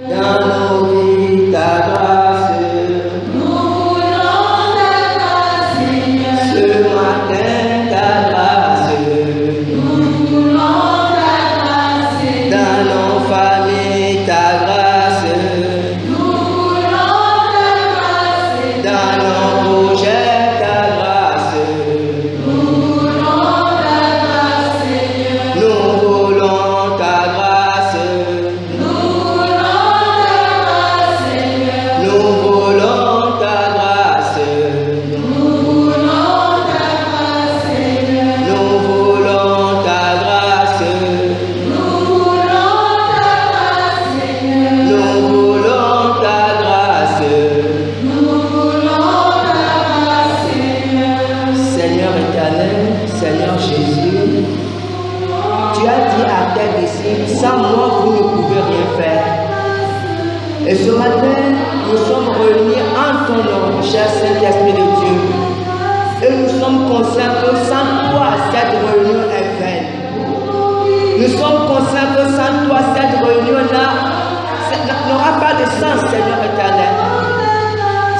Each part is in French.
Dans nos vies, ta grâce. Nous voulons ta grâce, Seigneur. Ce matin, ta grâce. Nous voulons ta grâce, Seigneur. Dans nos familles, ta grâce. Nous voulons ta grâce, Seigneur. Dans nos projets, ta grâce. Nous voulons ta grâce, Seigneur. Nous voulons ta grâce. Nous voulons ta grâce, Seigneur. Nous voulons ta grâce. Nous voulons ta grâce, Seigneur. Nous voulons ta grâce. Nous voulons ta grâce, Seigneur. Nous voulons ta grâce. Nous voulons ta grâce, Seigneur. Seigneur éternel, Seigneur Jésus, tu as dit à tes disciples, sans moi vous ne pouvez rien faire. Et ce matin, nous sommes réunis en ton nom, cher Saint-Esprit de Dieu. Et nous sommes conscients que sans toi, cette réunion est vaine. Nous sommes conscients que sans toi, cette réunion-là n'aura pas de sens, Seigneur éternel.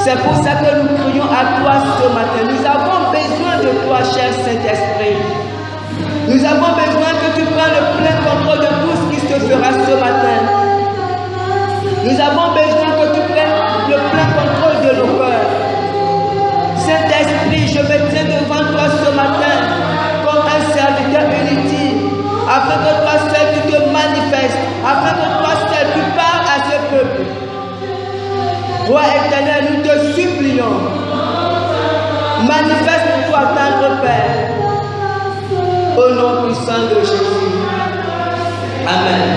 C'est pour ça que nous crions à toi ce matin. Nous avons besoin de toi, cher Saint-Esprit. Nous avons besoin que tu prennes le plein contrôle de tout ce qui se fera ce matin. Nous avons besoin que tu prennes le plein contrôle de nos cœurs. Saint-Esprit, je me tiens devant toi ce matin comme un serviteur inutile, afin que toi seul tu te manifestes, afin que toi seul tu parles à ce peuple. Roi éternel, nous te supplions. Manifeste-toi, tendre Père. Au nom puissant de Jésus. Amen.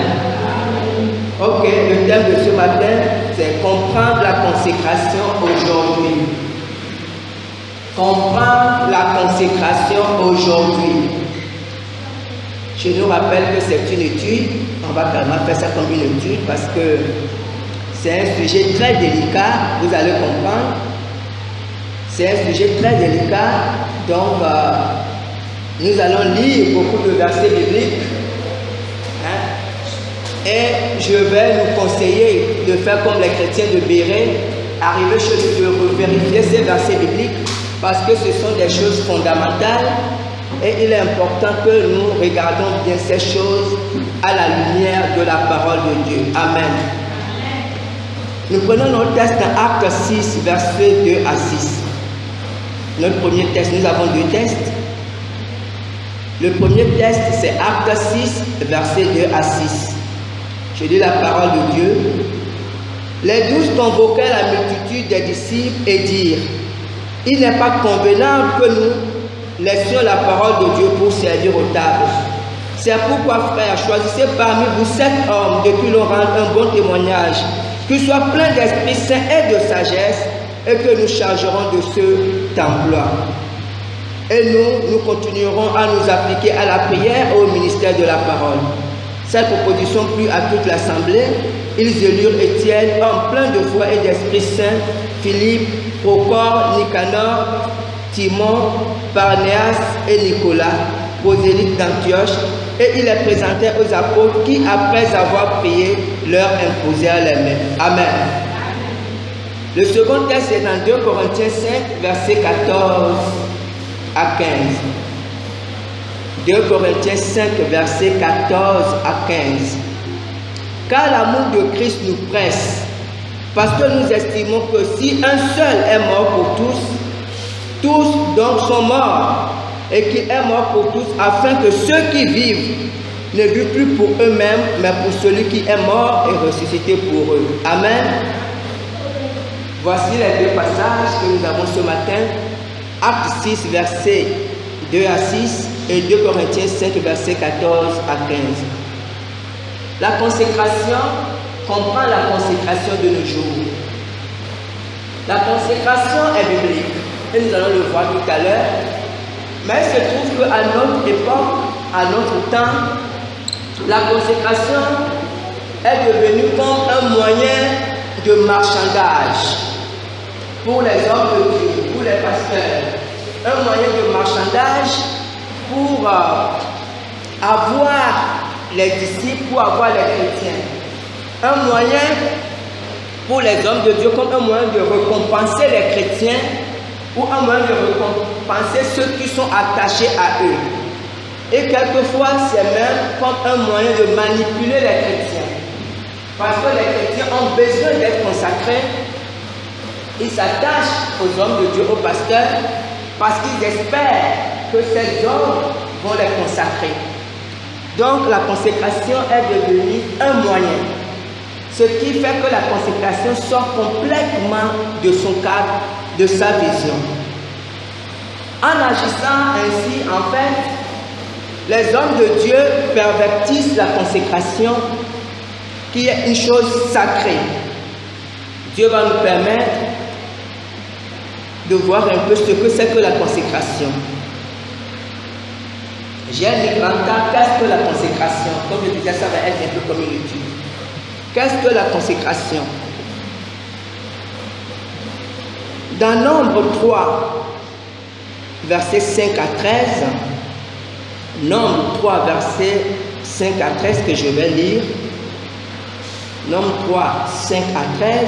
Ok, le thème de ce matin, c'est comprendre la consécration aujourd'hui. Comprendre la consécration aujourd'hui. Je nous rappelle que c'est une étude. On va carrément faire ça comme une étude parce que c'est un sujet très délicat, vous allez comprendre. C'est un sujet très délicat, donc nous allons lire beaucoup de versets bibliques. Hein? Et je vais nous conseiller de faire comme les chrétiens de Béret, arriver chez nous de vérifier ces versets bibliques, parce que ce sont des choses fondamentales. Et il est important que nous regardions bien ces choses à la lumière de la parole de Dieu. Amen. Nous prenons notre texte dans Acte 6, versets 2 à 6. Notre premier texte, nous avons deux textes. Le premier texte, c'est Acte 6, versets 2 à 6. Je lis la parole de Dieu. Les 12 convoquèrent la multitude des disciples et dirent: il n'est pas convenable que nous laissions la parole de Dieu pour servir aux tables. C'est pourquoi, frères, choisissez parmi vous 7 hommes de qui l'on rende un bon témoignage, qu'ils soient pleins d'Esprit Saint et de sagesse, et que nous chargerons de ce emploi. Et nous continuerons à nous appliquer à la prière et au ministère de la parole. Cette proposition plut à toute l'assemblée. Ils élurent Étienne, homme plein de foi et d'Esprit Saint, Philippe, Procor, Nicanor, Timon, Parnéas et Nicolas, prosélytes d'Antioche, et ils les présentèrent aux apôtres qui, après avoir prié, leur imposèrent les mains. Amen. Le second texte est dans 2 Corinthiens 5, versets 14 à 15. 2 Corinthiens 5, versets 14 à 15. Car l'amour de Christ nous presse, parce que nous estimons que si un seul est mort pour tous, tous donc sont morts, et qu'il est mort pour tous, afin que ceux qui vivent ne vivent plus pour eux-mêmes, mais pour celui qui est mort et ressuscité pour eux. Amen. Voici les deux passages que nous avons ce matin. Acte 6, versets 2 à 6 et 2 Corinthiens 5, versets 14 à 15. La consécration comprend la consécration de nos jours. La consécration est biblique et nous allons le voir tout à l'heure. Mais il se trouve qu'à notre époque, à notre temps, la consécration est devenue comme un moyen de marchandage pour les hommes de Dieu, pour les pasteurs. Un moyen de marchandage pour avoir les disciples, pour avoir les chrétiens. un moyen pour les hommes de Dieu, comme un moyen de récompenser les chrétiens ou un moyen de récompenser ceux qui sont attachés à eux. Et quelquefois, c'est même comme un moyen de manipuler les chrétiens. Parce que les chrétiens ont besoin d'être consacrés. Ils s'attachent aux hommes de Dieu, aux pasteurs, parce qu'ils espèrent que ces hommes vont les consacrer. Donc la consécration est devenue un moyen. Ce qui fait que la consécration sort complètement de son cadre, de sa vision. En agissant ainsi, en fait, les hommes de Dieu pervertissent la consécration qui est une chose sacrée. Dieu va nous permettre de voir un peu ce que c'est que la consécration. J'ai un livre en temps, qu'est-ce que la consécration? Comme je disais, ça va être un peu comme une étude. Qu'est-ce que la consécration? Dans Nombre 3, versets 5 à 13, Nombre 3, versets 5 à 13 que je vais lire. Nombre 3, 5 à 13.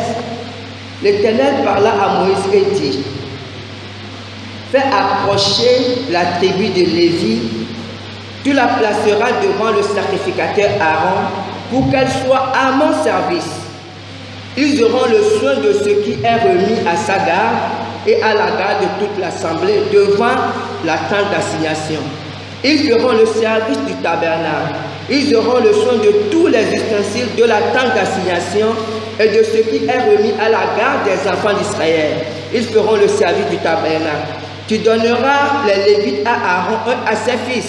L'Éternel parla à Moïse et dit: fais approcher la tribu de Lévi, tu la placeras devant le sacrificateur Aaron pour qu'elle soit à mon service. Ils auront le soin de ce qui est remis à sa garde et à la garde de toute l'assemblée devant la tente d'assignation. Ils feront le service du tabernacle. Ils auront le soin de tous les ustensiles de la tente d'assignation et de ce qui est remis à la garde des enfants d'Israël. Ils feront le service du tabernacle. Tu donneras les Lévites à Aaron et à ses fils.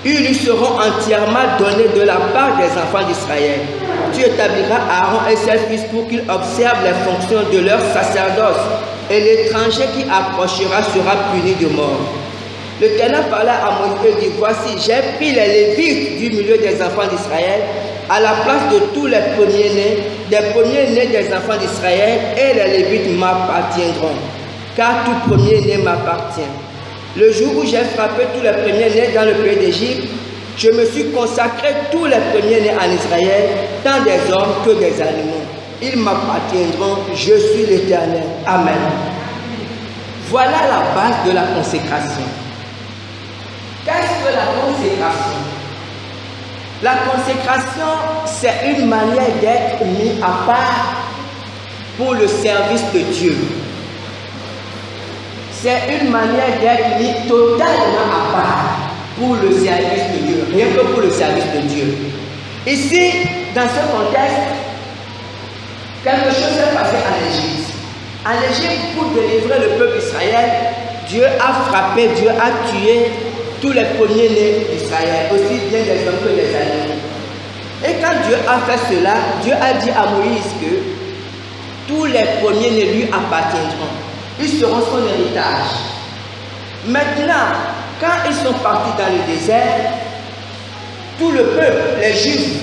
Ils lui seront entièrement donnés de la part des enfants d'Israël. Tu établiras Aaron et ses fils pour qu'ils observent les fonctions de leur sacerdoce, et l'étranger qui approchera sera puni de mort. L'Éternel parla à Moïse et dit: voici, j'ai pris les Lévites du milieu des enfants d'Israël à la place de tous les premiers-nés, des premiers-nés des enfants d'Israël, et les Lévites m'appartiendront, car tout premier-né m'appartient. Le jour où j'ai frappé tous les premiers-nés dans le pays d'Égypte, je me suis consacré tous les premiers-nés en Israël, tant des hommes que des animaux. Ils m'appartiendront, je suis l'Éternel. Amen. Voilà la base de la consécration. Qu'est-ce que la consécration? La consécration, c'est une manière d'être mis à part pour le service de Dieu. C'est une manière d'être mis totalement à part pour le service de Dieu, rien que pour le service de Dieu. Ici, dans ce contexte, quelque chose s'est passé en Égypte. En Égypte, pour délivrer le peuple d'Israël, Dieu a frappé, Dieu a tué tous les premiers-nés d'Israël, aussi bien des hommes que des animaux. Et quand Dieu a fait cela, Dieu a dit à Moïse que tous les premiers-nés lui appartiendront. Ils seront son héritage. Maintenant, quand ils sont partis dans le désert, tout le peuple, les Juifs,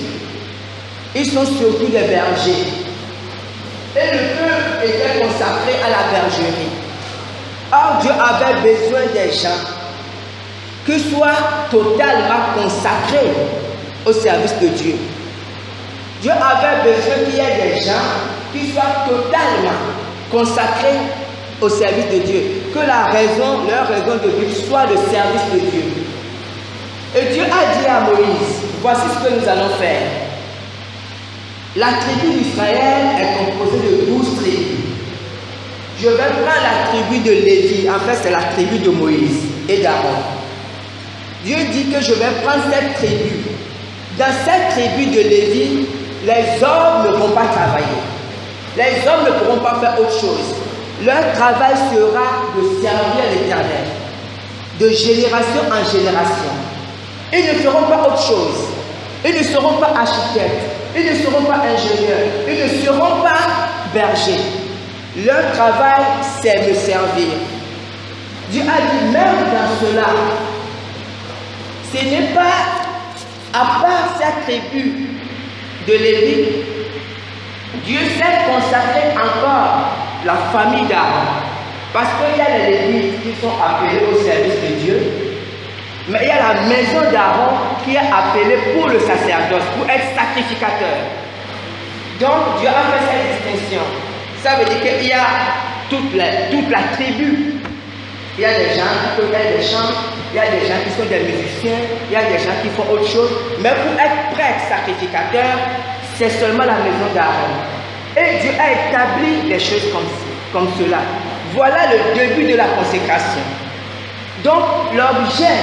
ils sont surtout des bergers. Et le peuple était consacré à la bergerie. Or, Dieu avait besoin des gens qui soient totalement consacrés au service de Dieu. Dieu avait besoin qu'il y ait des gens qui soient totalement consacrés au service de Dieu. Que leur raison de vivre soit le service de Dieu. Et Dieu a dit à Moïse: voici ce que nous allons faire. La tribu d'Israël est composée de 12 tribus. Je vais prendre la tribu de Lévi, en fait c'est la tribu de Moïse et d'Aaron. Dieu dit que je vais prendre cette tribu. Dans cette tribu de Lévi, les hommes ne vont pas travailler. Les hommes ne pourront pas faire autre chose. Leur travail sera de servir l'Éternel, de génération en génération. Ils ne feront pas autre chose. Ils ne seront pas architectes. Ils ne seront pas ingénieurs. Ils ne seront pas bergers. Leur travail, c'est de servir. Dieu a dit, même dans cela, ce n'est pas, à part cette tribu de Lévi, Dieu s'est consacré encore la famille d'Aaron. Parce qu'il y a les Lévites qui sont appelés au service de Dieu. Mais il y a la maison d'Aaron qui est appelée pour le sacerdoce, pour être sacrificateur. Donc Dieu a fait cette distinction. Ça veut dire qu'il y a toute la tribu. Il y a des gens qui peuvent faire des chants, il y a des gens qui sont des musiciens, il y a des gens qui font autre chose. Mais pour être prêtre sacrificateur, c'est seulement la maison d'Aaron. Et Dieu a établi les choses comme cela. Voilà le début de la consécration. Donc l'objet,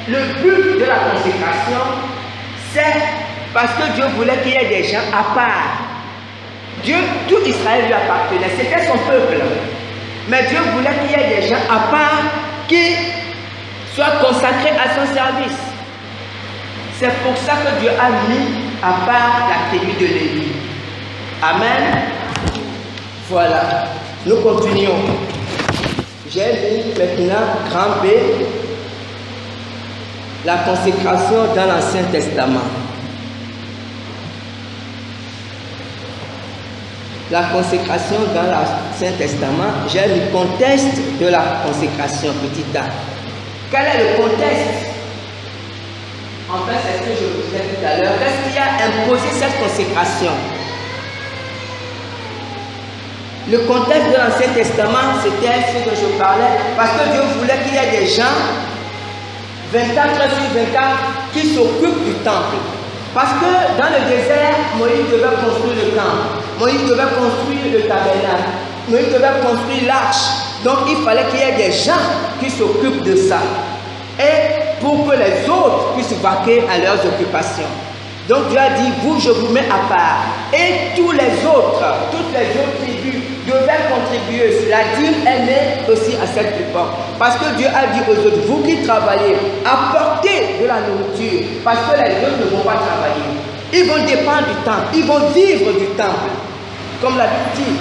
le but de la consécration, c'est parce que Dieu voulait qu'il y ait des gens à part. Dieu, tout Israël lui appartenait, c'était son peuple. Mais Dieu voulait qu'il y ait des gens à part qui soient consacrés à son service. C'est pour ça que Dieu a mis à part la tribu de Lévi. Amen. Voilà. Nous continuons. J'ai mis maintenant grand B, la consécration dans l'Ancien Testament. La consécration dans l'Ancien Testament, j'ai le contexte de la consécration, petit a. Quel est le contexte? En fait, c'est ce que je vous disais tout à l'heure. Qu'est-ce qui a imposé cette consécration? Le contexte de l'Ancien Testament, c'était ce dont je parlais, parce que Dieu voulait qu'il y ait des gens, 24 heures sur 24, qui s'occupent du temple. Parce que dans le désert, Moïse devait construire le temple, Moïse devait construire le tabernacle, Moïse devait construire l'arche. Donc il fallait qu'il y ait des gens qui s'occupent de ça. Et pour que les autres puissent vaquer à leurs occupations. Donc Dieu a dit, vous, je vous mets à part. Et tous les autres, toutes les autres tribus devaient contribuer. La dîme est née aussi à cette époque. Parce que Dieu a dit aux autres, vous qui travaillez, apportez de la nourriture. Parce que les autres ne vont pas travailler. Ils vont dépendre du temple. Ils vont vivre du temple. Comme la Bible dit.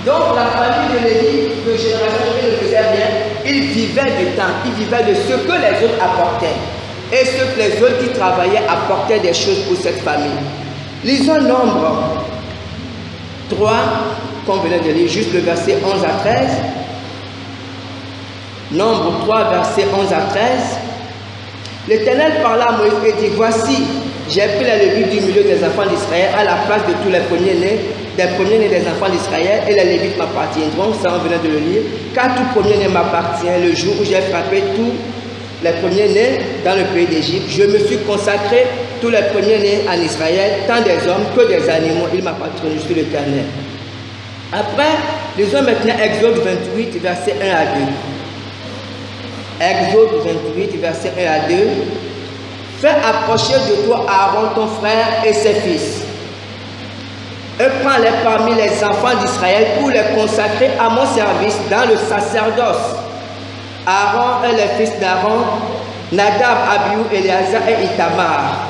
Donc la famille de Lévi, de génération qui ne faisait rien, ils vivaient du temple. Ils vivaient de ce que les autres apportaient. Et ceux que les autres qui travaillaient apportaient des choses pour cette famille. Lisons Nombre 3, qu'on venait de lire, juste le verset 11 à 13. Nombre 3, verset 11 à 13. L'Éternel parla à Moïse et dit, voici, j'ai pris les Lévites du milieu des enfants d'Israël à la place de tous les premiers-nés, des enfants d'Israël, et les Lévites m'appartiendront, ça on venait de le lire, car tout premier-né m'appartient le jour où j'ai frappé tous les premiers-nés dans le pays d'Égypte. Je me suis consacré tous les premiers-nés en Israël, tant des hommes que des animaux, ils m'appartiennent, je suis l'Éternel. Après, lisons maintenant Exode 28, verset 1 à 2. Exode 28, verset 1 à 2. Fais approcher de toi Aaron ton frère et ses fils. Et prends-les parmi les enfants d'Israël pour les consacrer à mon service dans le sacerdoce. Aaron et les fils d'Aaron, Nadab, Abihu, Éléazar et Itamar.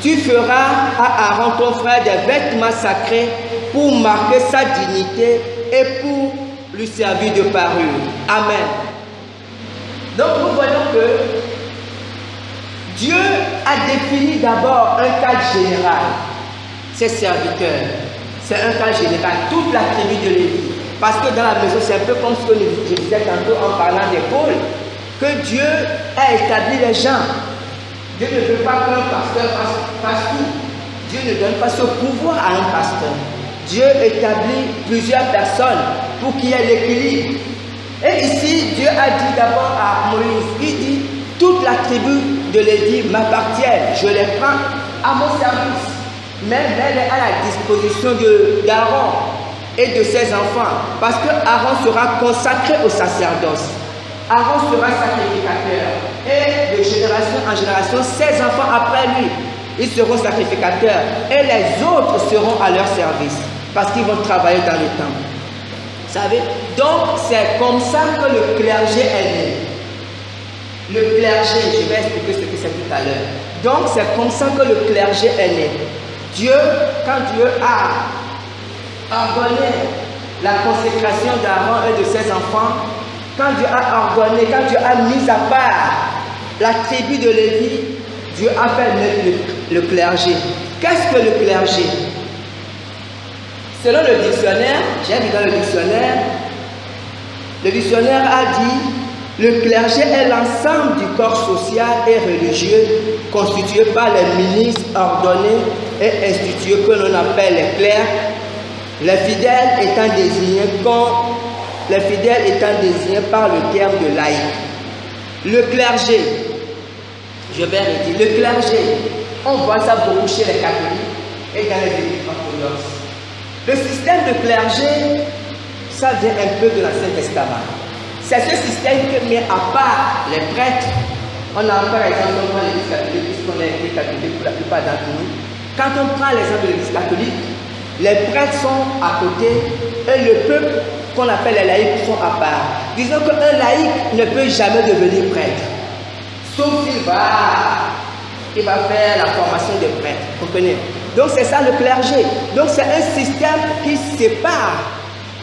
Tu feras à Aaron ton frère des vêtements sacrés pour marquer sa dignité et pour lui servir de parure. Amen. Donc nous voyons que Dieu a défini d'abord un cadre général. Ses serviteurs, c'est un cadre général, toute la tribu de Lévi. Parce que dans la maison, c'est un peu comme ce que je disais tantôt en parlant des pôles, que Dieu a établi les gens. Dieu ne veut pas qu'un pasteur fasse tout. Dieu ne donne pas ce pouvoir à un pasteur. Dieu établit plusieurs personnes pour qu'il y ait l'équilibre. Et ici, Dieu a dit d'abord à Moïse, il dit, toute la tribu de Lévi m'appartient, je les prends à mon service. Même elle est à la disposition d'Aaron et de ses enfants, parce que Aaron sera consacré au sacerdoce. Aaron sera sacrificateur, et de génération en génération, ses enfants après lui, ils seront sacrificateurs, et les autres seront à leur service, parce qu'ils vont travailler dans le temple. Vous savez? Donc, c'est comme ça que le clergé est né. Le clergé, je vais expliquer ce que c'est tout à l'heure. Donc, c'est comme ça que le clergé est né. Dieu, quand Dieu a ordonné la consécration d'Aaron et de ses enfants, quand Dieu a ordonné, quand Dieu a mis à part la tribu de Lévi, Dieu a fait naître le clergé. Qu'est-ce que le clergé? Selon le dictionnaire, j'ai vu dans le dictionnaire a dit Le clergé est l'ensemble du corps social et religieux constitué par les ministres ordonnés et institués que l'on appelle les clercs, les fidèles étant désignés par le terme de laïc. Le clergé, je vais redire, le clergé, on voit ça beaucoup chez les catholiques et dans les églises orthodoxes. Le système de clergé, ça vient un peu de l'Ancien Testament. C'est ce système qui met à part les prêtres. On a par exemple, on prend l'église catholique, puisqu'on est église catholique pour la plupart d'entre nous. Quand on prend l'exemple de l'église catholique, les prêtres sont à côté et le peuple qu'on appelle les laïcs sont à part. Disons qu'un laïc ne peut jamais devenir prêtre, sauf qu'il va faire la formation des prêtres. Vous comprenez? Donc c'est ça le clergé. Donc c'est un système qui sépare,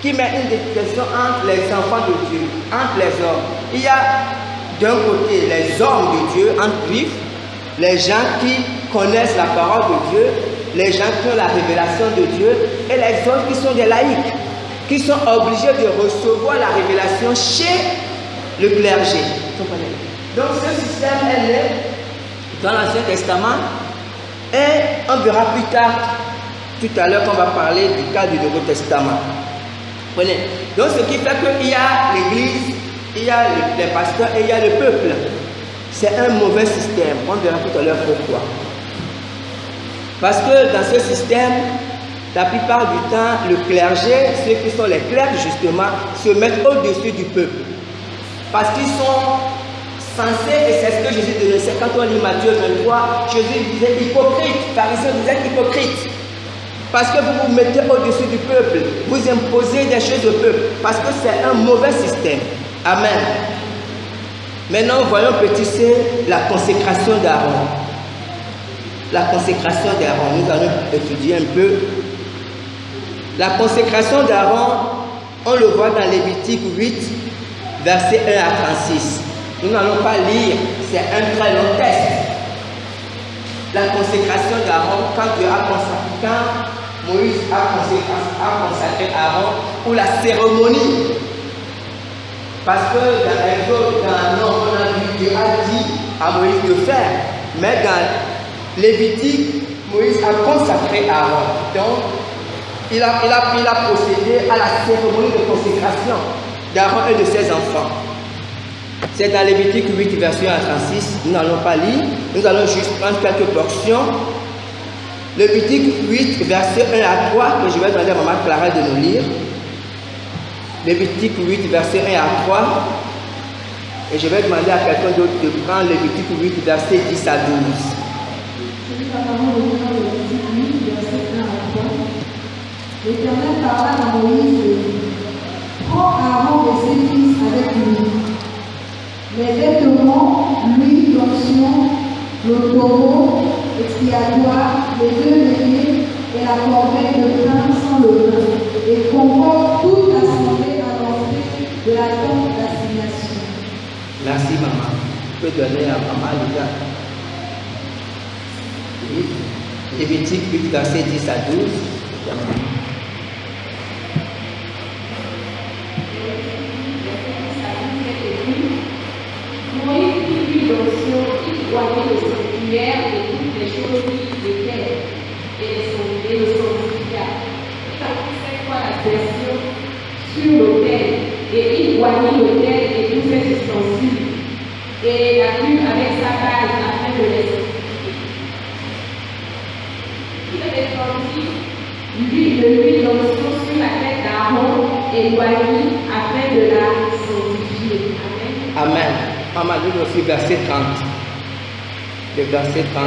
qui met une distinction entre les enfants de Dieu, entre les hommes. Il y a d'un côté les hommes de Dieu, entre juifs, les gens qui connaissent la parole de Dieu, les gens qui ont la révélation de Dieu, et les autres qui sont des laïcs, qui sont obligés de recevoir la révélation chez le clergé. Donc ce système est né dans l'Ancien Testament, et on verra plus tard, tout à l'heure, qu'on va parler du cas du Nouveau Testament. Donc ce qui fait qu'il y a l'église, il y a les pasteurs et il y a le peuple. C'est un mauvais système. On verra tout à l'heure pourquoi. Parce que dans ce système, la plupart du temps, le clergé, ceux qui sont les clercs justement, se mettent au-dessus du peuple. Parce qu'ils sont censés, et c'est ce que Jésus dénonçait quand on lit Matthieu 23, Jésus disait hypocrite, pharisiens, vous êtes hypocrites. Parce que vous vous mettez au-dessus du peuple, vous imposez des choses au peuple, parce que c'est un mauvais système. Amen. Maintenant, voyons petit C, la consécration d'Aaron. La consécration d'Aaron, nous allons étudier un peu. La consécration d'Aaron, on le voit dans Lévitique 8, versets 1 à 36. Nous n'allons pas lire, c'est un très long texte. La consécration d'Aaron, quand Dieu a consacré, quand Moïse a consacré Aaron pour la cérémonie. Parce que dans Exode, dans on a vu Dieu a dit à Moïse de faire. Mais dans Lévitique, Moïse a consacré Aaron. Donc, il a procédé à la cérémonie de consécration d'Aaron et de ses enfants. C'est dans Lévitique 8, verset 1 à 36. Nous n'allons pas lire, nous allons juste prendre quelques portions. Lévitique 8, verset 1 à 3, que je vais demander à Maman Clara de nous lire. Lévitique 8, verset 1 à 3. Et je vais demander à quelqu'un d'autre de prendre Lévitique 8, verset 10 à 12. L'Éternel parla à Moïse et dit, prends Aaron et ses fils avec lui, les vêtements, l'huile d'onction, le taureau expiatoire, les deux béliers et la corbeille de pain sans levain, et convoque toute l'assemblée à l'entrée de la tente d'assignation. Merci maman. Je peux donner à maman Lisa. Lévitique 8, verset 10 à 12. Moïse prit l'huile d'onction, il voyait le sanctuaire et toutes les choses qui y étaient, et le sanctifia. Il a pris 7 fois l'aspersion sur l'autel, et il voyait l'autel et tous ses ustensiles, et la plut avec sa base afin de les sanctifier. Il répandit l'huile d'onction sur la tête d'Aaron et l'oignit afin de la sanctifier. Amen. Amen. Maman, nous aussi verset 30. Le verset 30.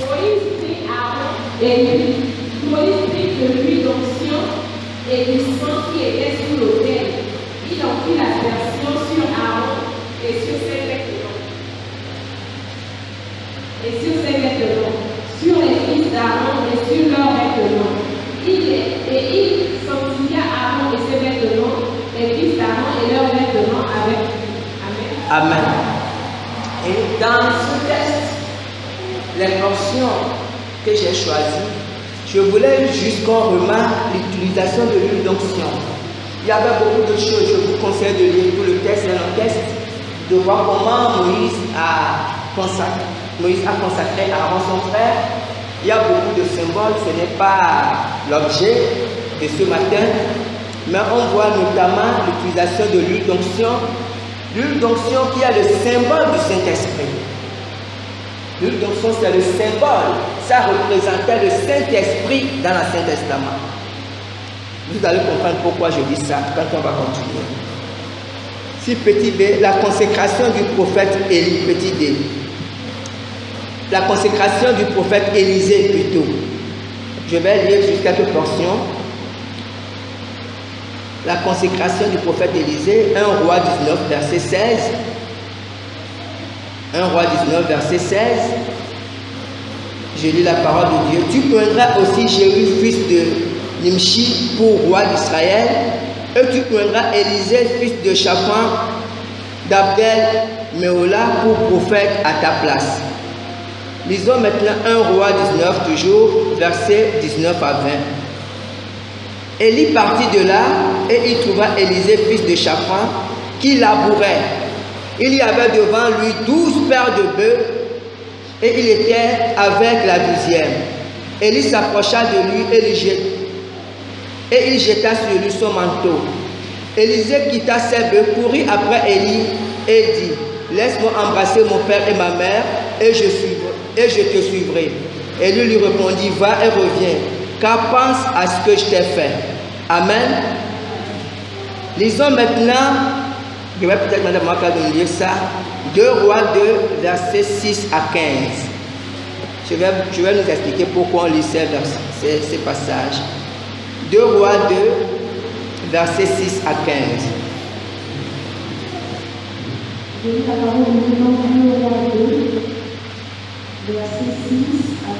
Moïse prit Aaron et lui. Moïse prit de l'huile d'onction et du sang qui était sur l'autel. Il en fit l'aspersion sur Aaron et sur ses vêtements. Sur les fils d'Aaron et sur leurs vêtements. Il sanctifia Aaron et ses vêtements, les fils d'Aaron et leurs vêtements avec lui. Amen. Et dans ce texte, les portions que j'ai choisies, je voulais juste qu'on remarque l'utilisation de l'huile d'onction. Il y avait beaucoup de choses. Je vous conseille de lire tout le texte, un texte, de voir comment Moïse a consacré Aaron son frère. Il y a beaucoup de symboles, ce n'est pas l'objet de ce matin, mais on voit notamment l'utilisation de l'huile d'onction. L'huile d'onction qui est le symbole du Saint-Esprit. L'huile d'onction, c'est le symbole. Ça représentait le Saint-Esprit dans l'Ancien Testament. Vous allez comprendre pourquoi je dis ça quand on va continuer. Si petit b, la consécration du prophète Élie, petit d. La consécration du prophète Élisée plutôt. Je vais lire juste quelques portions. La consécration du prophète Élisée, 1 Roi 19, verset 16. 1 Roi 19, verset 16. Je lis la parole de Dieu. Tu prendras aussi Jéhu, fils de Nimshi, pour roi d'Israël, et tu prendras Élisée, fils de Shaphan, d'Abdel Meola, pour prophète à ta place. Lisons maintenant 1 Roi 19, toujours, versets 19 à 20. Élie partit de là, et il trouva Élisée, fils de Shaphan, qui labourait. Il y avait devant lui 12 paires de bœufs, et il était avec la 12e. Élie s'approcha de lui et il jeta sur lui son manteau. Élisée quitta ses bœufs, courut après Élie et dit: laisse-moi embrasser mon père et ma mère, et je te suivrai. Élie lui répondit: va et reviens, car pense à ce que je t'ai fait. Amen. Lisons maintenant, je vais peut-être demander à Marc de lire ça, 2 Rois 2, versets 6 à 15. Je vais nous expliquer pourquoi on lit ces passages. 2 Rois 2, versets 6 à 15. Je lis la parole de Dieu dans 2 Rois 2, versets 6 à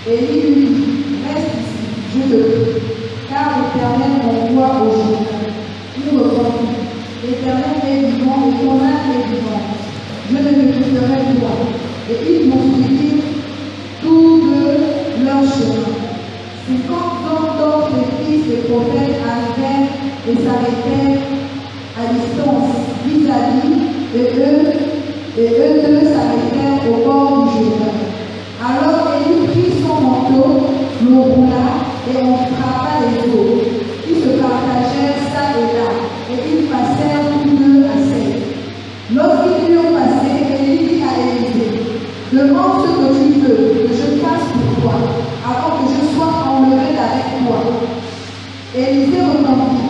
15. Élie lui dit: reste ici, je te prie, car l'Éternel m'envoie au Jourdain. Il répondit: l'Éternel est vivant et ton âme est vivante. Je ne me quitterai point. Et ils poursuivirent tous deux leur chemin. 50 d'autres fils des prophètes arrivèrent et s'arrêtèrent à distance vis-à-vis, et eux deux s'arrêtèrent au bord du Jourdain. Alors Élie prit son manteau, le roula, et on frappa les eaux, qui se partagèrent ça et là, et ils passèrent tous deux à sec. Lorsqu'ils eurent passé, Élie dit à Élisée: demande ce que tu veux que je fasse pour toi, avant que je sois enlevé avec toi. Élisée répondit: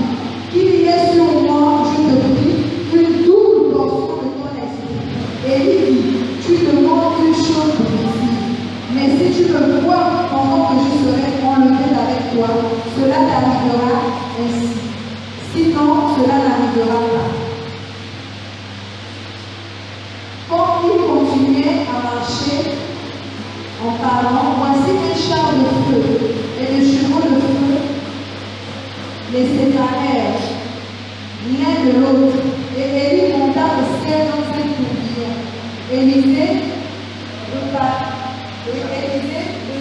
qu'il y ait sur moi, je te prie, une double portion de ton esprit. Élie dit: tu demandes une chose difficile, mais si tu me vois pendant que je serai enlevé avec toi, cela t'arrivera ainsi. Sinon, cela n'arrivera pas. Quand il continuait à marcher en parlant, voici un char de feu et des chevaux de feu les séparèrent l'un de l'autre, et Élie monta au ciel dans un tourbillon. Élisée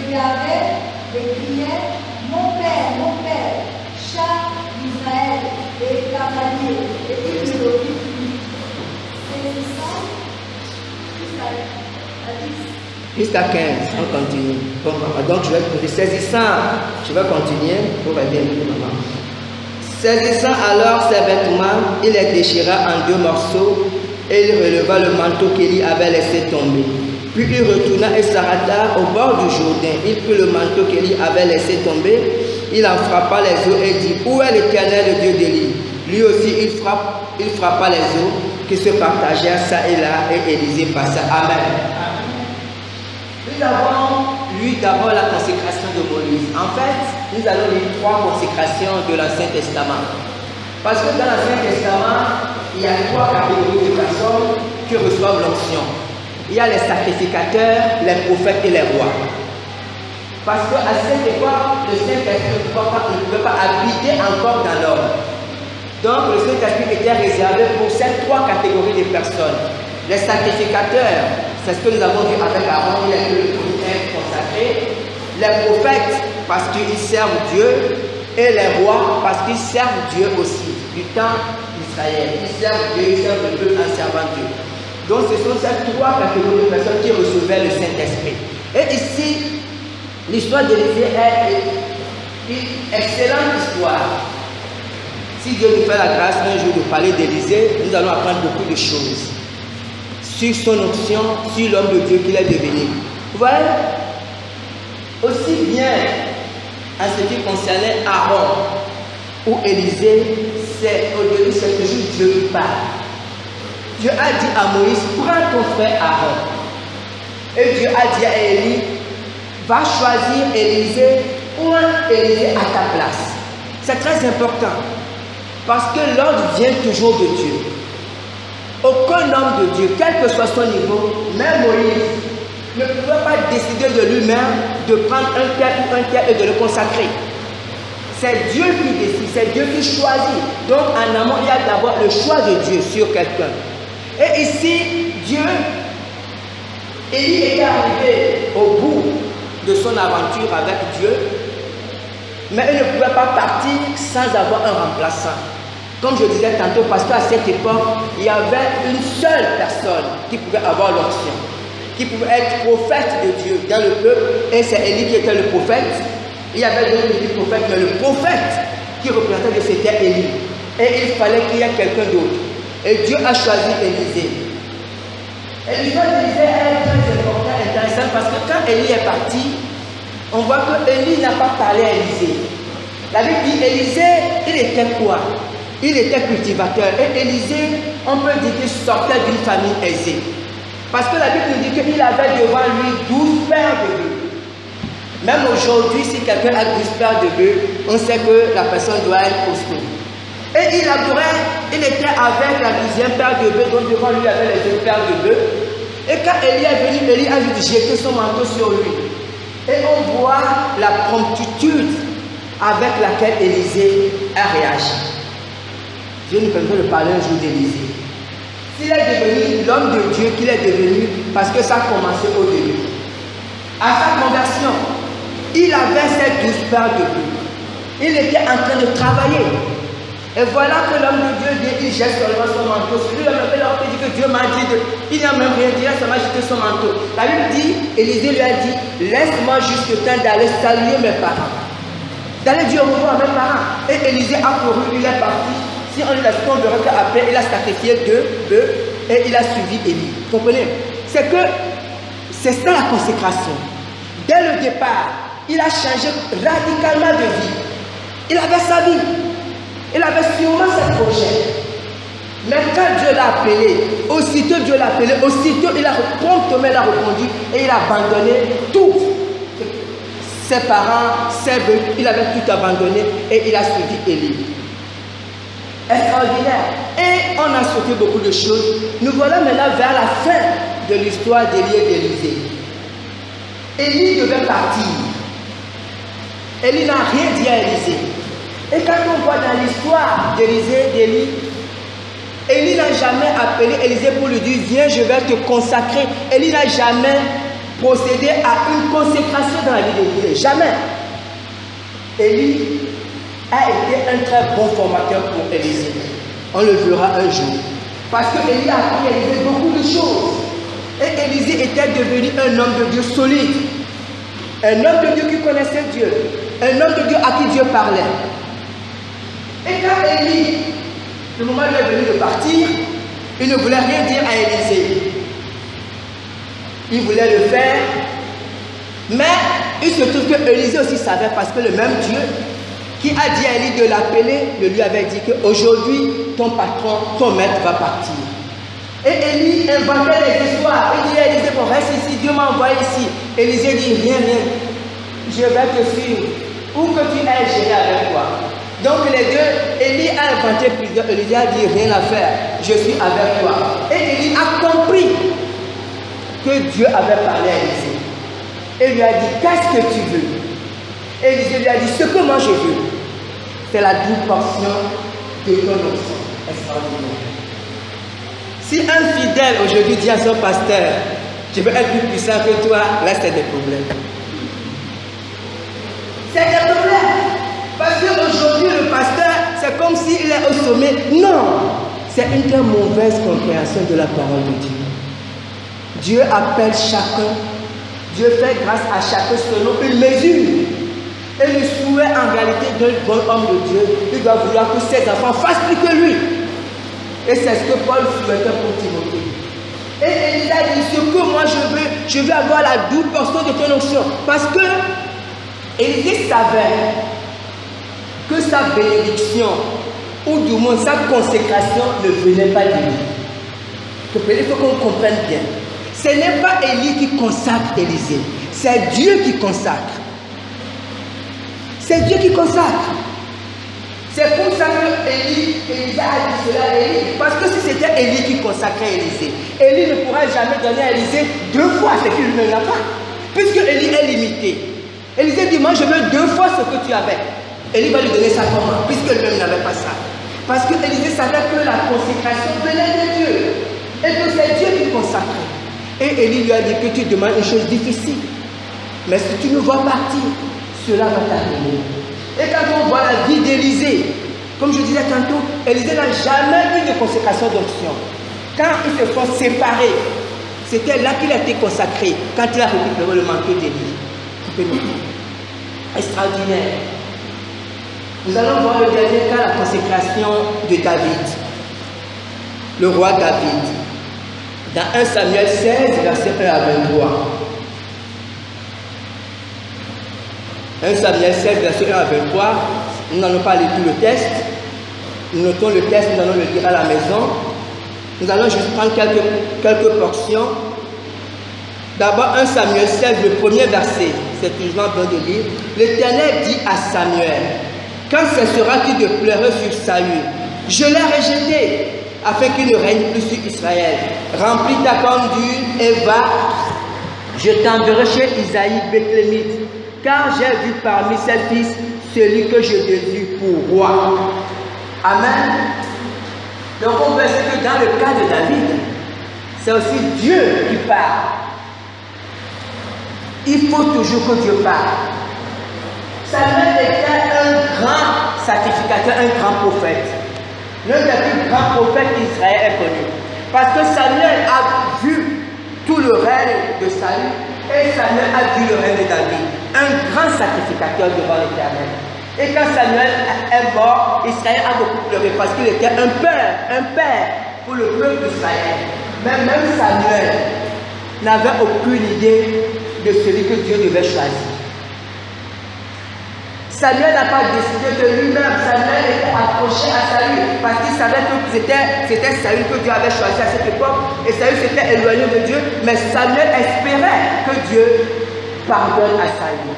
regardait et criait: mon père, char d'Israël et cavalier. Et il le dit: Jusqu'à 15, on continue. Donc je vais poser saisissant, je vais continuer pour aider un peu maman. Saisissant alors ses vêtements, il les déchira en 2 morceaux et il releva le manteau qu'Élie avait laissé tomber. Puis il retourna et s'arrêta au bord du Jourdain. Il prit le manteau qu'Élie avait laissé tomber, il en frappa les eaux et dit: où est l'Éternel, le Dieu d'Élie? Lui aussi il frappa les eaux qui se partagèrent ça et là, et Élisée passa. Amen. Nous avons lu d'abord la consécration de Moïse. En fait, nous allons lire 3 consécrations de l'Ancien Testament. Parce que dans l'Ancien Testament, il y a 3 catégories de personnes qui reçoivent l'onction. Il y a les sacrificateurs, les prophètes et les rois. Parce qu'à cette époque, le Saint-Esprit ne pouvait pas habiter encore dans l'homme. Donc le Saint-Esprit était réservé pour ces 3 catégories de personnes. Les sacrificateurs, c'est ce que nous avons vu avec Aaron, il est le prophète consacré. Les prophètes, parce qu'ils servent Dieu. et les rois parce qu'ils servent Dieu aussi, du temps d'Israël. Ils servent Dieu, ils servent le peuple en servant Dieu. Donc ce sont ces trois catégories de personnes qui recevaient le Saint-Esprit. Et ici, l'histoire d'Élisée est une excellente histoire. Si Dieu nous fait la grâce un jour de parler d'Élisée, nous allons apprendre beaucoup de choses sur son option, sur l'homme de Dieu qu'il est devenu. Vous voyez, aussi bien en ce qui concernait Aaron ou Élisée, c'est au début, c'est toujours Dieu qui parle. Dieu a dit à Moïse, prends ton frère Aaron. Et Dieu a dit à Élie, va choisir Élisée ou Élisée à ta place. C'est très important. Parce que l'ordre vient toujours de Dieu. Aucun homme de Dieu, quel que soit son niveau, même Moïse, ne pouvait pas décider de lui-même de prendre un tel ou un tel et de le consacrer. C'est Dieu qui décide, c'est Dieu qui choisit. Donc en amont, il y a d'abord le choix de Dieu sur quelqu'un. Et ici, Dieu, Élie est arrivé au bout de son aventure avec Dieu, mais il ne pouvait pas partir sans avoir un remplaçant. Comme je disais tantôt, parce qu'à cette époque, il y avait une seule personne qui pouvait avoir l'option, qui pouvait être prophète de Dieu dans le peuple, et c'est Élie qui était le prophète. Il y avait d'autres petits prophètes, mais le prophète qui représentait Dieu, c'était Élie. Et il fallait qu'il y ait quelqu'un d'autre. Et Dieu a choisi Élisée. Et l'histoire d'Élisée est très importante, intéressante, parce que quand Élie est parti, on voit que Élie n'a pas parlé à Élisée. La Bible dit Élisée, il était quoi? Il était cultivateur. Et Élisée, on peut dire qu'il sortait d'une famille aisée. Parce que la Bible nous dit qu'il avait devant lui 12 paires de bœufs. Même aujourd'hui, si quelqu'un a 12 paires de bœufs, on sait que la personne doit être costaud. Et il labourait, il était avec la 12e paire de bœufs, donc devant lui il y avait les 2 paires de bœufs. Et quand Élie est venu, Élie a juste jeté son manteau sur lui. Et on voit la promptitude avec laquelle Élisée a réagi. Dieu nous permet de parler un jour d'Élisée. S'il est devenu l'homme de Dieu qu'il est devenu, parce que ça a commencé au début. À sa conversion, il avait ces 12 paires de bœufs. Il était en train de travailler. Et voilà que l'homme de Dieu dit, il jette seulement son manteau. Celui là dit que Dieu m'a dit, il n'a même rien dit, il a seulement jeté son manteau. La Bible dit, Élisée lui a dit, laisse-moi juste le temps d'aller saluer mes parents. D'aller dire au revoir à mes parents. Et Élisée a couru, il est parti. Si on l'a on verra qu'après, il a sacrifié 2 bœufs et il a suivi Élie. Vous comprenez? C'est que c'est ça la consécration. Dès le départ, il a changé radicalement de vie. Il avait sa vie. Il avait sûrement ses projets. Mais quand Dieu l'a appelé, aussitôt Dieu l'a appelé, aussitôt il a promptement répondu et il a abandonné tout. Ses parents, ses bœufs, il avait tout abandonné et il a suivi Élie. Extraordinaire. Et on a sauté beaucoup de choses. Nous voilà maintenant vers la fin de l'histoire d'Élie et d'Élisée. Élie devait partir. Élie n'a rien dit à Élisée. Et quand on voit dans l'histoire d'Élisée, d'Élie, Élie n'a jamais appelé Élisée pour lui dire, viens, je vais te consacrer. Élie n'a jamais procédé à une consécration dans la vie d'Élisée. Jamais. Élie a été un très bon formateur pour Élisée. On le verra un jour. Parce que Élie a appris à Élisée beaucoup de choses. Et Élisée était devenu un homme de Dieu solide. Un homme de Dieu qui connaissait Dieu. Un homme de Dieu à qui Dieu parlait. Et quand Élie, le moment où il est venu de partir, il ne voulait rien dire à Élisée. Il voulait le faire. Mais il se trouve que Élisée aussi savait, parce que le même Dieu qui a dit à Élie de l'appeler, le lui avait dit qu'aujourd'hui, ton patron, ton maître va partir. Et Élie inventait des histoires. Il dit à Élisée, bon, reste ici, Dieu m'a envoyé ici. Élisée dit, rien, je vais te suivre. Où que tu ailles, j'irai avec toi. Donc les deux, Élie a inventé plusieurs. Élisée a dit, rien à faire, je suis avec toi. Et Élie a compris que Dieu avait parlé à Élisée. Et lui a dit, qu'est-ce que tu veux? Élisée lui a dit, ce que moi je veux, c'est la double portion de ton option. Extraordinaire. Si un fidèle aujourd'hui dit à son pasteur, je veux être plus puissant que toi, là c'est des problèmes. C'est des problèmes. Parce qu'aujourd'hui, comme s'il est au sommet. Non, c'est une très mauvaise compréhension de la parole de Dieu. Dieu appelle chacun, Dieu fait grâce à chacun selon une mesure. Et le souhait en réalité d'un bon homme de Dieu, il doit vouloir que ses enfants fassent plus que lui. Et c'est ce que Paul souhaitait pour Timothée. Et Élie a dit, ce que moi je veux avoir la double portion de ton onction. Parce que Élie savait que sa bénédiction, ou du moins sa consécration, ne venait pas de lui. Il faut qu'on comprenne bien. Ce n'est pas Élie qui consacre Élisée, c'est Dieu qui consacre. C'est Dieu qui consacre. C'est pour ça que Élie a dit cela à Élie. Parce que si c'était Élie qui consacrait Élisée, Élie ne pourrait jamais donner à Élisée 2 fois ce qu'il ne n'a pas. Puisque Élie est limité. Élisée dit, moi je veux 2 fois ce que tu avais. Élie va lui donner ça comment? Puisque lui-même n'avait pas ça. Parce que Élisée savait que la consécration venait de Dieu. Et que c'est Dieu qui consacrait. Et Élie lui a dit que tu demandes une chose difficile. Mais si tu nous vois partir, cela va t'arriver. Et quand on voit la vie d'Élisée, comme je disais tantôt, Élisée n'a jamais eu de consécration d'onction. Quand ils se sont séparés, c'était là qu'il a été consacré, quand il a récupéré le manteau d'Élie. Extraordinaire. Nous allons voir le dernier cas, la consécration de David, le roi David, dans 1 Samuel 16, verset 1 à 23. 1 Samuel 16, verset 1 à 23, nous n'allons pas lire tout le texte, nous notons le texte, nous allons le lire à la maison. Nous allons juste prendre quelques portions. D'abord 1 Samuel 16, le premier verset, c'est toujours bon de lire. L'Éternel dit à Samuel, quand cesseras-tu de pleurer sur Saül? Je l'ai rejeté, afin qu'il ne règne plus sur Israël. Remplis ta corne d'huile et va, je t'enverrai chez Isaïe Béthlémite, car j'ai vu parmi ses fils celui que je désire pour roi. Amen. Donc on voit que dans le cas de David, c'est aussi Dieu qui parle. Il faut toujours que Dieu parle. Samuel était un grand sacrificateur, un grand prophète. L'un des plus grands prophètes d'Israël est connu. Parce que Samuel a vu tout le règne de Saül et Samuel a vu le règne de David. Un grand sacrificateur devant l'Éternel. Et quand Samuel est mort, Israël a beaucoup pleuré parce qu'il était un père pour le peuple d'Israël. Mais même Samuel n'avait aucune idée de celui que Dieu devait choisir. Samuel n'a pas décidé de lui-même. Samuel était accroché à Saül parce qu'il savait que c'était Saül que Dieu avait choisi à cette époque. Et Saül s'était éloigné de Dieu. Mais Samuel espérait que Dieu pardonne à Saül.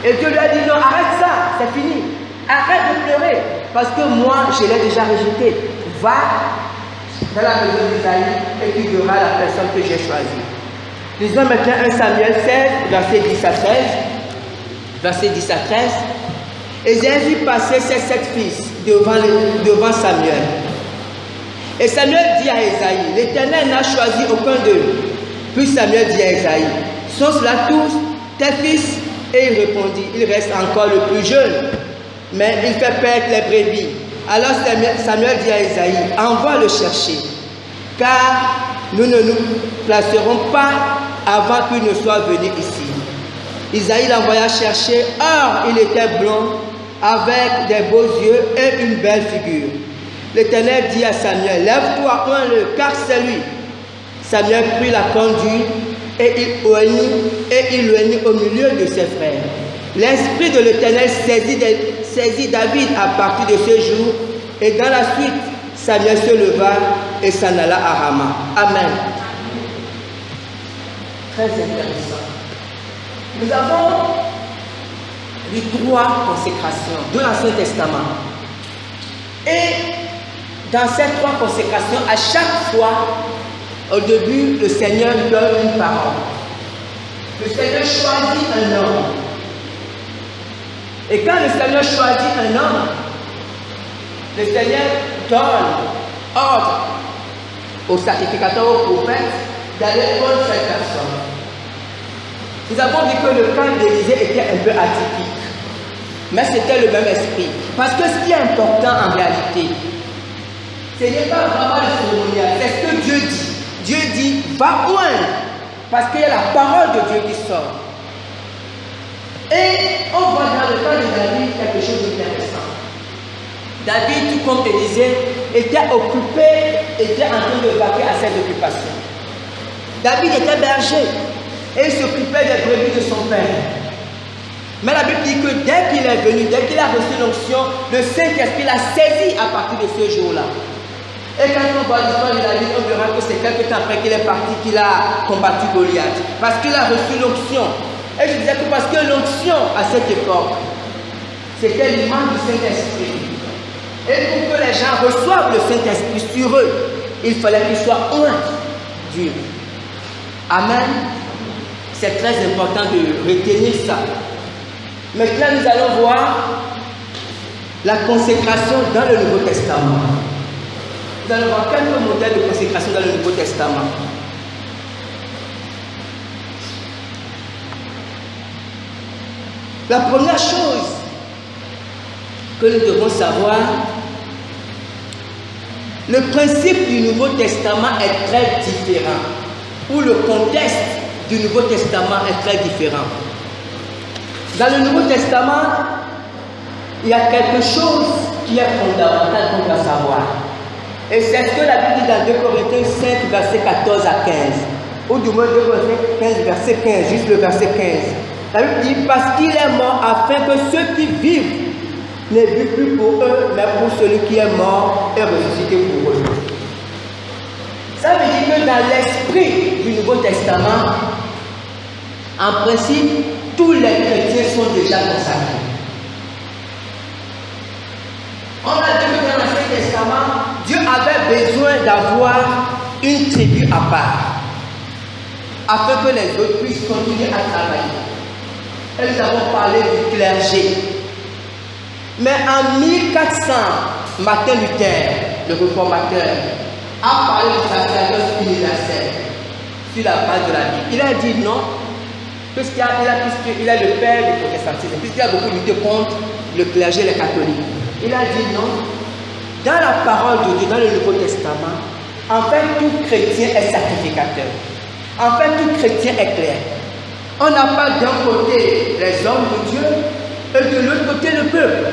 Et Dieu lui a dit non, arrête ça, c'est fini. Arrête de pleurer parce que moi, je l'ai déjà rejeté. Va dans la maison d'Isaïe et tu verras la personne que j'ai choisie. Lisons maintenant 1 Samuel 16, verset 10 à 13. Verset 10 à 13. Ésaïe fit passer ses 7 fils devant Samuel. Et Samuel dit à Ésaïe, l'Éternel n'a choisi aucun d'eux. Puis Samuel dit à Ésaïe, sont cela tous tes fils? Et il répondit, il reste encore le plus jeune, mais il fait perdre les brebis. Alors Samuel dit à Ésaïe, envoie le chercher, car nous ne nous placerons pas avant qu'il ne soit venu ici. Isaïe l'envoya chercher, or il était blond, avec des beaux yeux et une belle figure. L'Éternel dit à Samuel, lève-toi, oins-le, car c'est lui. Samuel prit la conduite et il oignit au milieu de ses frères. L'Esprit de l'Éternel saisit David à partir de ce jour, et dans la suite, Samuel se leva et s'en alla à Rama. Amen. Très intéressant. Nous avons les 3 consécrations de l'Ancien Testament. Et dans ces 3 consécrations, à chaque fois, au début, le Seigneur donne une parole. Le Seigneur choisit un homme. Et quand le Seigneur choisit un homme, le Seigneur donne ordre au sacrificateur, au prophète, d'aller prendre cette personne. Nous avons dit que le camp d'Élisée était un peu atypique. mais c'était le même esprit. Parce que ce qui est important en réalité, ce n'est pas vraiment le cérémonial, c'est ce que Dieu dit. Dieu dit, va oindre, parce qu'il y a la parole de Dieu qui sort. Et on voit dans le cas de David quelque chose d'intéressant. David, tout comme Élisée, était occupé, était en train de vaquer à cette occupation. David était berger et il s'occupait des brebis de son père. Mais la Bible dit que dès qu'il est venu, dès qu'il a reçu l'onction, le Saint-Esprit l'a saisi à partir de ce jour-là. Et quand on voit l'histoire de David, on verra que c'est quelque temps après qu'il est parti qu'il a combattu Goliath. Parce qu'il a reçu l'onction. Et je disais que parce que l'onction à cette époque, c'était l'image du Saint-Esprit. Et pour que les gens reçoivent le Saint-Esprit sur eux, il fallait qu'ils soient oints Dieu. Amen. C'est très important de retenir ça. Maintenant, nous allons voir la consécration dans le Nouveau Testament. Nous allons voir quelques modèles de consécration dans le Nouveau Testament. La première chose que nous devons savoir, le principe du Nouveau Testament est très différent, ou le contexte du Nouveau Testament est très différent. Dans le Nouveau Testament, il y a quelque chose qui est fondamental qu'on doit savoir. Et c'est ce que la Bible dit dans 2 Corinthiens 5, verset 14 à 15. Ou du moins 2 Corinthiens 15, verset 15, juste le verset 15. La Bible dit, parce qu'il est mort afin que ceux qui vivent ne vivent plus pour eux, mais pour celui qui est mort et ressuscité pour eux. Ça veut dire que dans l'esprit du Nouveau Testament, en principe, tous les chrétiens sont déjà consacrés. On a dit que dans l'Ancien Testament, Dieu avait besoin d'avoir une tribu à part, afin que les autres puissent continuer à travailler. Et nous avons parlé du clergé. Mais en 1400, Martin Luther, le réformateur, a parlé du sacerdoce universel sur la base de la Bible. Il a dit non, puisqu'il est le père du protestantisme, puisqu'il a beaucoup lutté contre le clergé et les catholiques. Il a dit non, dans la parole de Dieu, dans le Nouveau Testament, en fait, tout chrétien est sacrificateur. En fait, tout chrétien est clair. On n'a pas d'un côté les hommes de Dieu et de l'autre côté le peuple.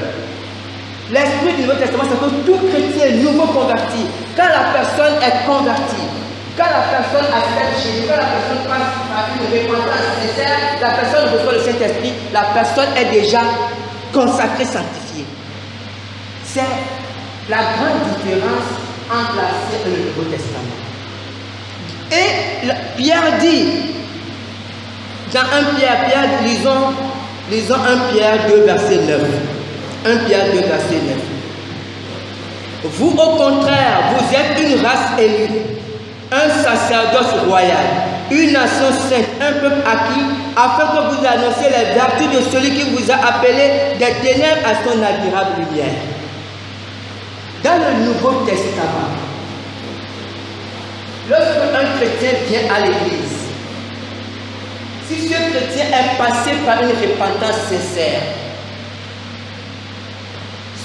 L'esprit du Nouveau Testament, c'est que tout chrétien est nouveau converti. Quand la personne est convertie, quand la personne accepte Jésus, quand la personne passe par une repentance sincère, la personne reçoit le Saint-Esprit, la personne est déjà consacrée, sanctifiée. C'est la grande différence entre l'Ancien et le Nouveau Testament. Et Pierre dit, dans 1 Pierre, lisons 1 Pierre 2, verset 9. 1 Pierre 2, verset 9. Vous, au contraire, vous êtes une race élue, un sacerdoce royal, une nation sainte, un peuple acquis, afin que vous annonciez les vertus de celui qui vous a appelé des ténèbres à son admirable lumière. Dans le Nouveau Testament, lorsque un chrétien vient à l'église, si ce chrétien est passé par une repentance sincère,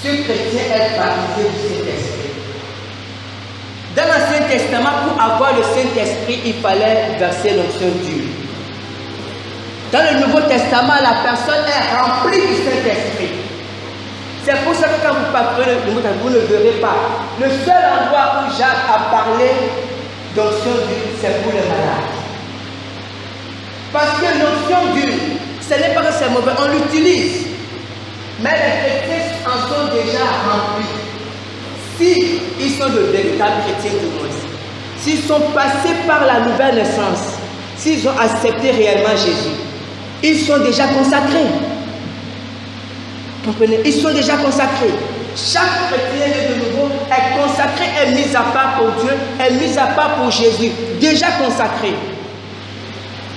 ce chrétien est baptisé du Saint-Esprit. Dans l'Ancien Testament, pour avoir le Saint-Esprit, il fallait verser l'onction d'huile. Dans le Nouveau Testament, la personne est remplie du Saint-Esprit. C'est pour ça que quand vous parlez le Nouveau Testament, vous ne verrez pas. Le seul endroit où Jacques a parlé d'onction d'huile, c'est pour les malades. Parce que l'onction d'huile, ce n'est pas que c'est mauvais, on l'utilise. Mais les chrétiens en sont déjà remplis. S'ils sont de véritables chrétiens du monde, s'ils sont passés par la nouvelle naissance, s'ils ont accepté réellement Jésus, ils sont déjà consacrés. Comprenez? Ils sont déjà consacrés. Chaque chrétien de nouveau est consacré, est mis à part pour Dieu, est mis à part pour Jésus, déjà consacré.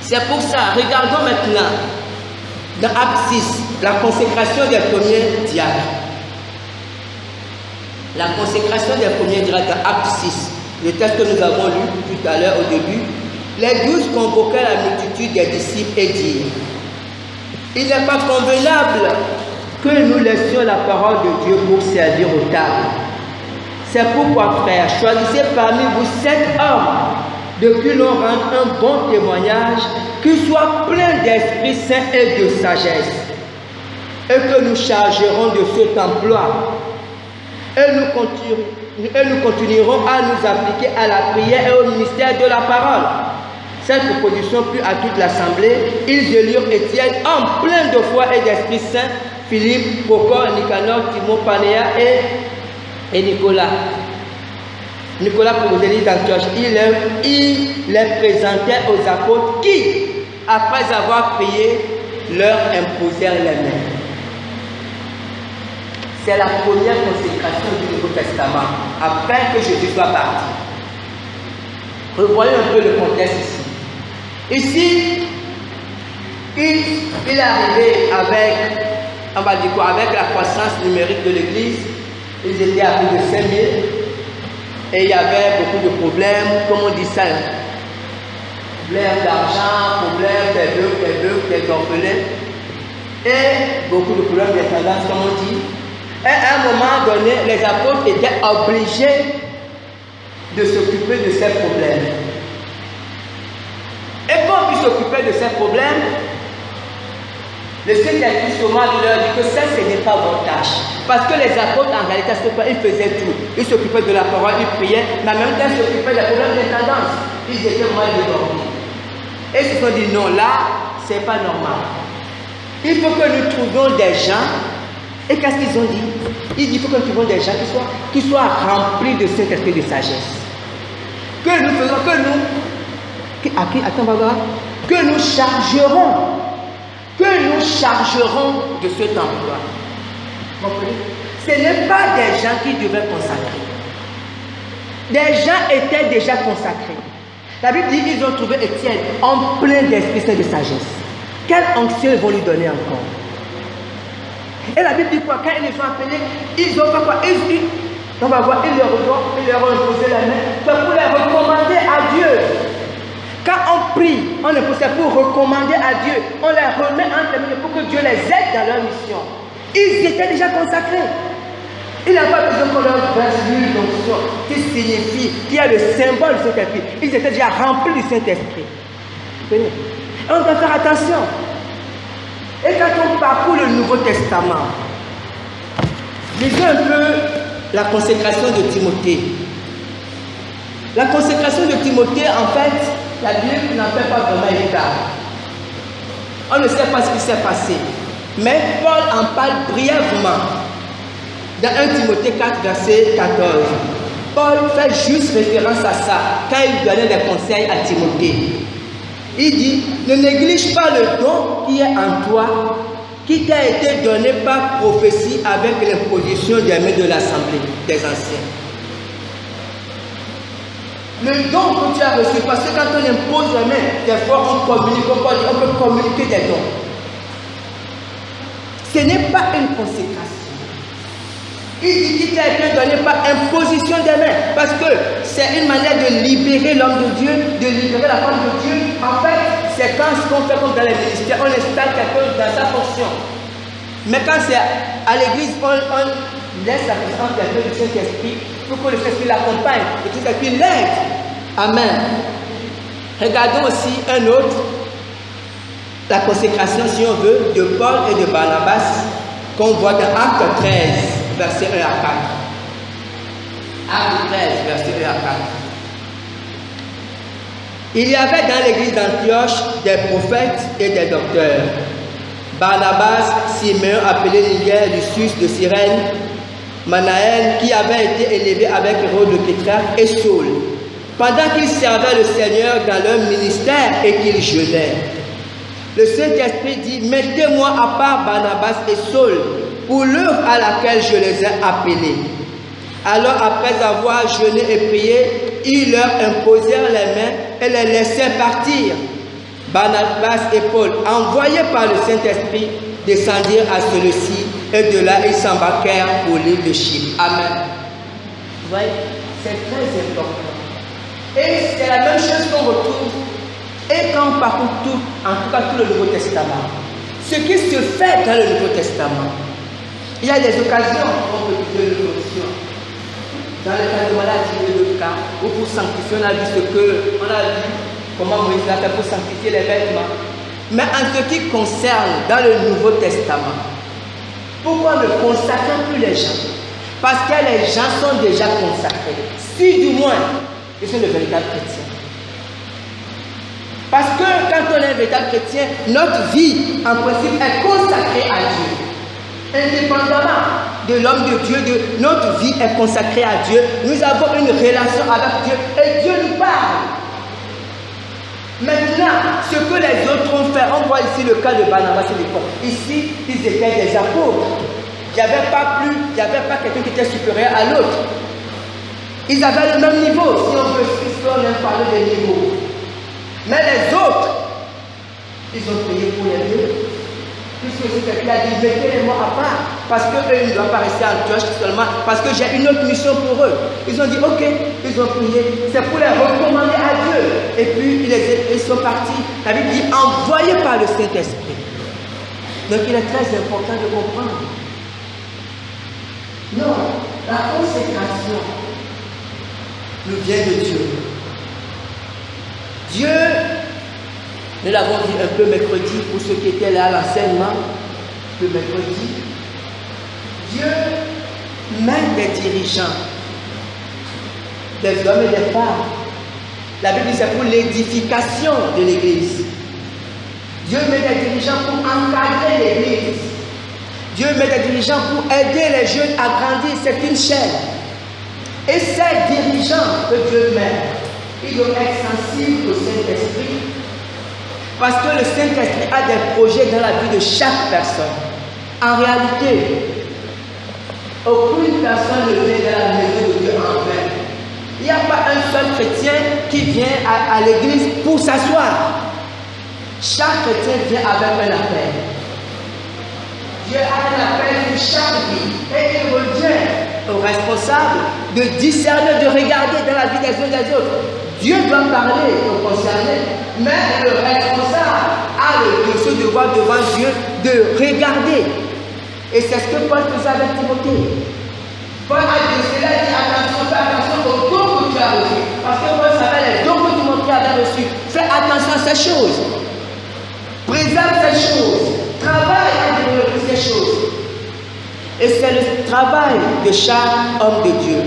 C'est pour ça, regardons maintenant dans Actes 6, la consécration des premiers diacres. La consécration des premiers diacres dans Actes 6, le texte que nous avons lu tout à l'heure au début. Les 12 convoquaient la multitude des disciples et dirent: il n'est pas convenable que nous laissions la parole de Dieu pour servir aux tables. C'est pourquoi, frères, choisissez parmi vous 7 hommes de qui l'on rende un bon témoignage, qui soient pleins d'Esprit Saint et de sagesse, et que nous chargerons de cet emploi. Et nous continuerons à nous appliquer à la prière et au ministère de la parole. Cette proposition plut à toute l'assemblée. Ils élurent Étienne, homme plein de foi et d'Esprit Saint, Philippe, Procor, Nicanor, Timon, Panéa et Nicolas. Nicolas prosélyte d'Antioche. Il les présentait aux apôtres qui, après avoir prié, leur imposèrent les mains. C'est la première consécration du Nouveau Testament, après que Jésus soit parti. Revoyons un peu le contexte ici. Ici, il est arrivé avec, on va dire quoi, avec la croissance numérique de l'Église. Ils étaient à plus de 5000 et il y avait beaucoup de problèmes, comme on dit ça, problèmes d'argent, problèmes des veuves, des orphelins et beaucoup de problèmes d'intendance, comme on dit. Et à un moment donné, les apôtres étaient obligés de s'occuper de ces problèmes. Et quand ils s'occupaient de ces problèmes, le Saint-Esprit sûrement leur dit que ça, ce n'est pas votre tâche. Parce que les apôtres, en réalité, ils faisaient tout. Ils s'occupaient de la parole, ils priaient, mais en même temps, ils s'occupaient des problèmes d'intendance. Ils étaient mal débordés. Et ils se sont dit, non, là, ce n'est pas normal. Il faut que nous trouvions des gens. Et qu'est-ce qu'ils ont dit? Ils disent qu'il faut que nous trouvions des gens qui soient remplis de Saint-Esprit de sagesse. Que nous faisons, que nous chargerons de cet emploi. Vous comprenez? Ce n'est pas des gens qui devaient consacrer. Des gens étaient déjà consacrés. La Bible dit qu'ils ont trouvé Étienne en plein d'esprit saint de sagesse. Quelle onction ils vont lui donner encore? Et la Bible dit quoi? Quand ils les ont appelés, ils ont fait quoi? On va voir, ils leur ont imposé la main. C'est pour les recommander à Dieu. Quand on prie, on est pour recommander à Dieu. On les remet entre les mains pour que Dieu les aide dans leur mission. Ils étaient déjà consacrés. Il n'y a pas besoin qu'on leur fasse une onction qui signifie, qui est le symbole du Saint-Esprit. Ils étaient déjà remplis du Saint-Esprit. Et on doit faire attention. Et quand on parcourt le Nouveau Testament, lisez un peu la consécration de Timothée. La consécration de Timothée, en fait, la Bible n'en fait pas vraiment état. On ne sait pas ce qui s'est passé. Mais Paul en parle brièvement. Dans 1 Timothée 4, verset 14. Paul fait juste référence à ça quand il donnait des conseils à Timothée. Il dit, ne néglige pas le don qui est en toi, qui t'a été donné par prophétie avec l'imposition des mains de l'assemblée des anciens. Le don que tu as reçu, parce que quand on impose les mains, des fois on communique, on peut communiquer des dons. Ce n'est pas une consécration. Il dit qu'il t'a été donné par imposition des mains, parce que c'est une manière de libérer l'homme de Dieu, de libérer la femme de Dieu. En fait, c'est quand ce qu'on fait comme dans les ministères, on installe quelqu'un dans sa fonction. Mais quand c'est à l'église, on laisse la présence du Saint-Esprit pour que le Saint-Esprit l'accompagne, et que le Saint-Esprit l'aide. Amen. Regardons aussi un autre, la consécration, si on veut, de Paul et de Barnabas, qu'on voit dans Acte 13. Verset 1 à 4. Acte 13, verset 1 à 4. Il y avait dans l'église d'Antioche des prophètes et des docteurs. Barnabas, Simeon, appelé Niger, Lucius de Cyrène, Manaël, qui avait été élevé avec Hérode le Tétrarque, et Saul. Pendant qu'ils servaient le Seigneur dans leur ministère et qu'ils jeûnaient, le Saint-Esprit dit, mettez-moi à part Barnabas et Saul, pour l'œuvre à laquelle je les ai appelés. Alors, après avoir jeûné et prié, ils leur imposèrent les mains et les laissèrent partir. Barnabas et Paul, envoyés par le Saint-Esprit, descendirent à celui-ci, et de là, ils s'embarquèrent pour l'île de Chypre. Amen. Vous voyez, c'est très important. Et c'est la même chose qu'on retrouve, et quand on parcourt tout, en tout cas tout le Nouveau Testament. Ce qui se fait dans le Nouveau Testament, Il y a des occasions où on peut quitter le fonction. Dans le cas de maladie et d'autres cas, ou pour sanctifier, on a vu ce que, on a vu comment Moïse l'a fait pour sanctifier les vêtements. Mais en ce qui concerne dans le Nouveau Testament, pourquoi ne consacrer plus les gens? Parce que les gens sont déjà consacrés. Si du moins, ils sont de véritables chrétiens. Parce que quand on est un véritable chrétien, notre vie, en principe, est consacrée à Dieu. Indépendamment de l'homme de Dieu, notre vie est consacrée à Dieu. Nous avons une relation avec Dieu et Dieu nous parle. Maintenant, ce que les autres ont fait, on voit ici le cas de Barnabas et de Paul. Ici, ils étaient des apôtres. Il n'y avait pas quelqu'un qui était supérieur à l'autre. Ils avaient le même niveau, si on veut, si on aime parler des niveaux. Mais les autres, ils ont payé pour les deux. Puisque c'est quelqu'un qui a dit, mettez-les moi à part. Parce qu'eux, ils ne doivent pas rester en Antioche seulement. Parce que j'ai une autre mission pour eux. Ils ont dit, ok, ils ont prié. C'est pour les recommander à Dieu. Et puis, ils sont partis. La Bible dit, envoyés par le Saint-Esprit. Donc, il est très important de comprendre. Non, la consécration nous vient de Dieu. Dieu, nous l'avons dit un peu mercredi pour ceux qui étaient là à l'enseignement, le mercredi. Dieu met des dirigeants, des hommes et des femmes. La Bible dit c'est pour l'édification de l'Église. Dieu met des dirigeants pour encadrer l'Église. Dieu met des dirigeants pour aider les jeunes à grandir. C'est une chaîne. Et ces dirigeants que Dieu met, ils doivent être sensibles au Saint-Esprit. Parce que le Saint-Esprit a des projets dans la vie de chaque personne. En réalité, aucune personne ne vient dans la maison de Dieu en vain. Il n'y a pas un seul chrétien qui vient à l'église pour s'asseoir. Chaque chrétien vient avec un appel. Dieu a un appel pour chaque vie. Et il revient aux responsables de discerner, de regarder dans la vie des uns et des autres. Dieu doit parler aux concernés, mais le responsable a ce devoir devant Dieu de regarder. Et c'est ce que Paul faisait avec Timothée. Paul a dit cela, dit attention, fais attention aux dons que tu as reçus. Parce que Paul savait les dons que Timothée avait reçus. Fais attention à ces choses. Préserve ces choses. Travaille à développer ces choses. Et c'est le travail de chaque homme de Dieu.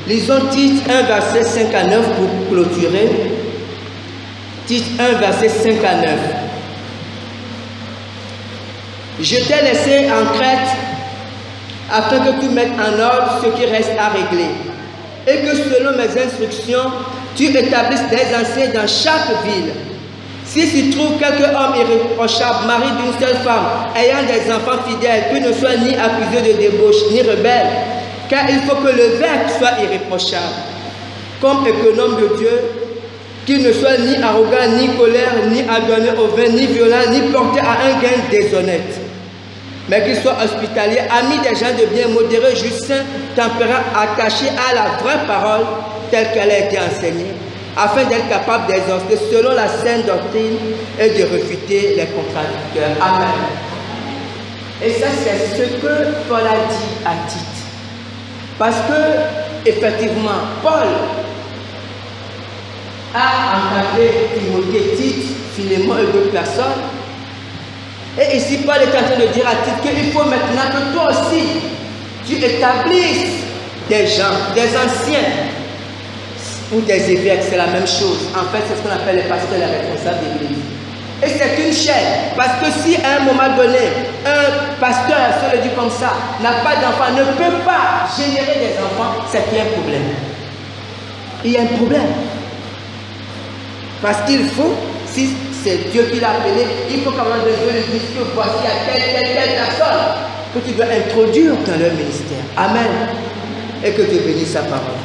Lisons Tite 1, verset 5 à 9 pour clôturer. Tite 1, verset 5 à 9. Je t'ai laissé en Crète afin que tu mettes en ordre ce qui reste à régler et que selon mes instructions, tu établisses des anciens dans chaque ville. Si tu trouves quelque homme irréprochable, mari d'une seule femme, ayant des enfants fidèles, qui ne soit ni accusé de débauche, ni rebelle, car il faut que le vêtement soit irréprochable, comme économe de Dieu, qu'il ne soit ni arrogant, ni colère, ni adonné au vin, ni violent, ni porté à un gain déshonnête, mais qu'il soit hospitalier, ami des gens de bien, modéré, juste, saint, tempérant, attaché à la vraie parole telle qu'elle a été enseignée, afin d'être capable d'exhorter selon la saine doctrine et de refuter les contradicteurs. Amen. Et ça, c'est ce que Paul a dit à Tite. Parce que, effectivement, Paul a encadré Timothée, Tite, Philémon et d'autres personnes. Et ici, Paul est en train de dire à Tite qu'il faut maintenant que toi aussi, tu établisses des gens, des anciens, ou des évêques, c'est la même chose. En fait, c'est ce qu'on appelle les pasteurs, les responsables d'église. Et c'est une chaîne. Parce que si à un moment donné, un pasteur, se le dit comme ça, n'a pas d'enfants, ne peut pas générer des enfants, c'est qu'il y a un problème. Il y a un problème. Parce qu'il faut, si c'est Dieu qui l'a appelé, il faut quand même Dieu lui dise que voici à telle personne que tu dois introduire dans leur ministère. Amen. Et que Dieu bénisse sa parole.